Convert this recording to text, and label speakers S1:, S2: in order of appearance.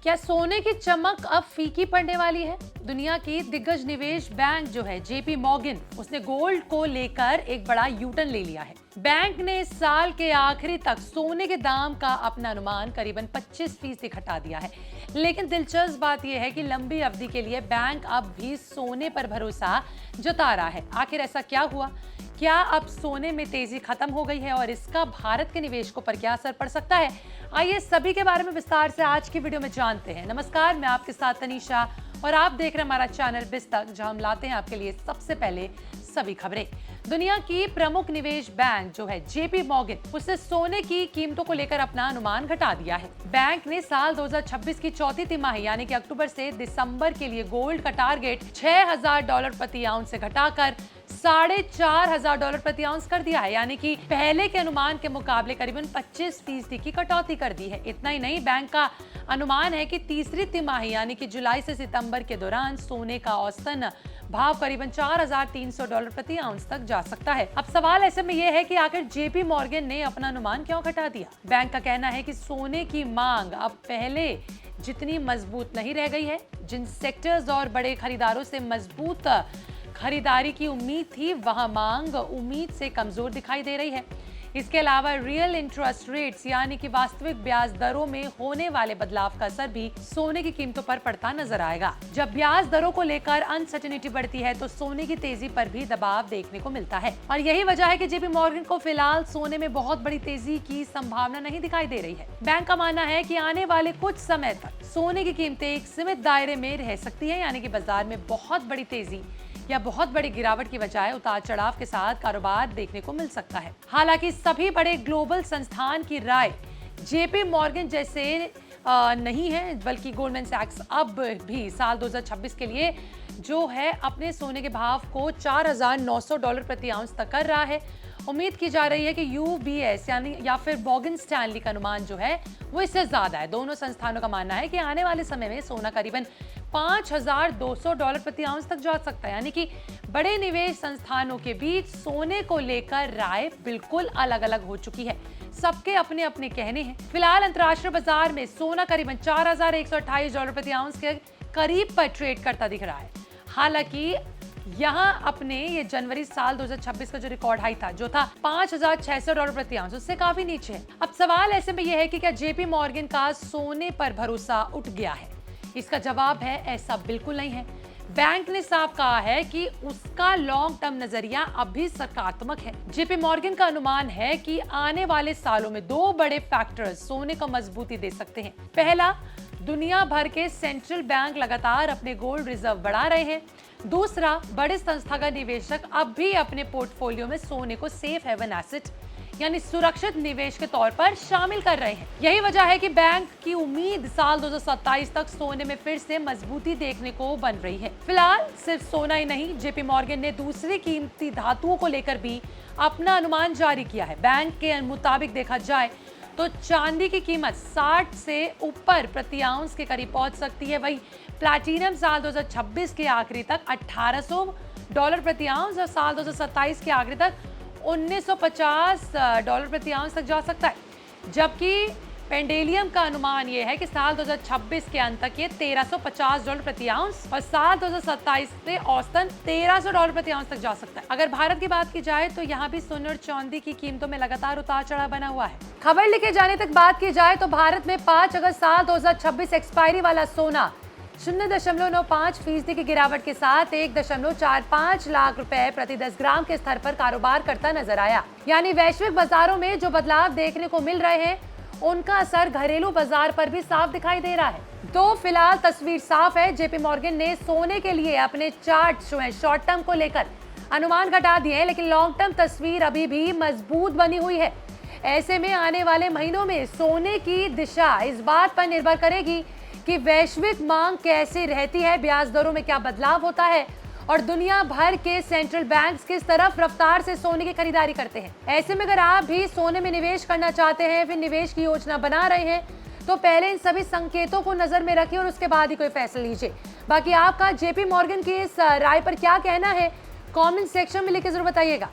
S1: क्या सोने की चमक अब फीकी पड़ने वाली है? दुनिया की दिग्गज निवेश बैंक जो है जेपी मॉर्गन, उसने गोल्ड को लेकर एक बड़ा यूटर्न ले लिया है। बैंक ने इस साल के आखिरी तक सोने के दाम का अपना अनुमान करीबन 25% घटा दिया है। लेकिन दिलचस्प बात यह है कि लंबी अवधि के लिए बैंक अब भी सोने पर भरोसा जता रहा है। आखिर ऐसा क्या हुआ? क्या अब सोने में तेजी खत्म हो गई है और इसका भारत के निवेशकों पर क्या असर पड़ सकता है? आइए सभी के बारे में विस्तार से आज की वीडियो में जानते हैं। नमस्कार, मैं आपके साथ तनीषा और आप देख रहे हैं हमारा चैनल बिस्तक, जहां हम लाते हैं आपके लिए सबसे पहले सभी खबरें। दुनिया की प्रमुख निवेश बैंक जो है जेपी मॉर्गन, उसने सोने की कीमतों को लेकर अपना अनुमान घटा दिया है। बैंक ने साल 2026 की चौथी तिमाही यानी कि अक्टूबर से दिसंबर के लिए गोल्ड का टारगेट $6,000 प्रति आउंस से घटाकर $4,500 प्रति आउंस कर दिया है, यानी कि पहले के अनुमान के मुकाबले करीबन 25% की कटौती कर दी है। इतना ही नहीं, बैंक का अनुमान है कि तीसरी तिमाही यानी कि जुलाई से सितंबर के दौरान सोने का औसतन भाव करीबन $4,300 प्रति आउंस तक जा सकता है। अब सवाल ऐसे में यह है कि आखिर जेपी मॉर्गन ने अपना अनुमान क्यों घटा दिया? बैंक का कहना है कि सोने की मांग अब पहले जितनी मजबूत नहीं रह गई है। जिन सेक्टर्स और बड़े खरीदारों से मजबूत खरीदारी की उम्मीद थी, वहां मांग उम्मीद से कमजोर दिखाई दे रही है। इसके अलावा रियल इंटरेस्ट रेट्स यानी कि वास्तविक ब्याज दरों में होने वाले बदलाव का असर भी सोने की कीमतों पर पड़ता नजर आएगा। जब ब्याज दरों को लेकर अनसर्टेनिटी बढ़ती है तो सोने की तेजी पर भी दबाव देखने को मिलता है और यही वजह है कि जेपी मॉर्गन को फिलहाल सोने में बहुत बड़ी तेजी की संभावना नहीं दिखाई दे रही है। बैंक का मानना है कि आने वाले कुछ समय तक सोने की कीमतें एक सीमित दायरे में रह सकती है, यानी कि बाजार में बहुत बड़ी तेजी या बहुत बड़ी गिरावट की बजाय उतार चढ़ाव के साथ कारोबार देखने को मिल सकता है। हालांकि सभी बड़े ग्लोबल संस्थान की राय जेपी मॉर्गन जैसे नहीं है, बल्कि गोल्डमैन सैक्स अब भी साल 2026 के लिए जो है अपने सोने के भाव को $4,900 प्रति आउंस तक कर रहा है। उम्मीद की जा रही है कि UBS यानी या फिर मॉर्गन स्टैनली का अनुमान जो है वो इससे ज्यादा है। दोनों संस्थानों का मानना है कि आने वाले समय में सोना करीबन $5,200 प्रति आउंस तक जा सकता है, यानी कि बड़े निवेश संस्थानों के बीच सोने को लेकर राय बिल्कुल अलग अलग हो चुकी है। सबके अपने अपने कहने हैं। फिलहाल अंतर्राष्ट्रीय बाजार में सोना करीबन $4,128 प्रति आउंस के करीब पर ट्रेड करता दिख रहा है। हालांकि यहाँ अपने ये जनवरी साल 2026 का जो रिकॉर्ड हाई था, जो था $5,600 प्रति आउंस, उससे काफी नीचे है। अब सवाल ऐसे में यह है कि क्या जेपी मॉर्गन का सोने पर भरोसा उठ गया है? इसका जवाब है ऐसा बिल्कुल नहीं है। बैंक ने साफ कहा है कि उसका लॉन्ग टर्म नजरिया अभी सकारात्मक है। जेपी मॉर्गन का अनुमान है कि आने वाले सालों में दो बड़े फैक्टर्स सोने को मजबूती दे सकते हैं। पहला, दुनिया भर के सेंट्रल बैंक लगातार अपने गोल्ड रिजर्व बढ़ा रहे हैं। दूसरा, बड़े संस्थागत निवेशक अब भी अपने पोर्टफोलियो में सोने को सेफ हेवन एसेट यानी सुरक्षित निवेश के तौर पर शामिल कर रहे हैं। यही वजह है कि बैंक की उम्मीद साल 2027 तक सोने में फिर से मजबूती देखने को बन रही है। फिलहाल सिर्फ सोना ही नहीं, जेपी मॉर्गन ने दूसरी कीमती धातुओं को लेकर भी अपना अनुमान जारी किया है। बैंक के मुताबिक देखा जाए तो चांदी की कीमत 60 से ऊपर प्रति आउंस के करीब पहुंच सकती है। वहीं प्लैटिनम साल 2026 के आखिरी तक $1,800 प्रति आउंस और साल 2027 के आखिरी तक $1,950 प्रति आउंस तक जा सकता है। जबकि पेंडेलियम का अनुमान यह है कि साल 2026 के अंत तक ये $1,350 प्रति आउंस और साल 2027 से औसतन $1,300 प्रति आउंस तक जा सकता है। अगर भारत की बात की जाए तो यहाँ भी सोने और चांदी की कीमतों में लगातार उतार चढ़ाव बना हुआ है। खबर लिखे जाने तक बात की जाए तो भारत में 5 अगस्त साल 2026 एक्सपायरी वाला सोना 0.95% की गिरावट के साथ 1.45 लाख रुपए प्रति 10 ग्राम के स्तर पर कारोबार करता नजर आया। यानी वैश्विक बाजारों में जो बदलाव देखने को मिल रहे हैं, उनका असर घरेलू बाजार पर भी साफ दिखाई दे रहा है। तो फिलहाल तस्वीर साफ है। जेपी मॉर्गन ने सोने के लिए अपने चार्ट जो है शॉर्ट टर्म को लेकर अनुमान घटा दिए हैं, लेकिन लॉन्ग टर्म तस्वीर अभी भी मजबूत बनी हुई है। ऐसे में आने वाले महीनों में सोने की दिशा इस बात पर निर्भर करेगी कि वैश्विक मांग कैसी रहती है, ब्याज दरों में क्या बदलाव होता है और दुनिया भर के सेंट्रल बैंक्स किस तरफ रफ्तार से सोने की खरीदारी करते हैं। ऐसे में अगर आप भी सोने में निवेश करना चाहते हैं, फिर निवेश की योजना बना रहे हैं, तो पहले इन सभी संकेतों को नजर में रखिए और उसके बाद ही कोई फैसला लीजिए। बाकी आपका जेपी मॉर्गन की इस राय पर क्या कहना है, कमेंट सेक्शन में लिख के जरूर बताइएगा।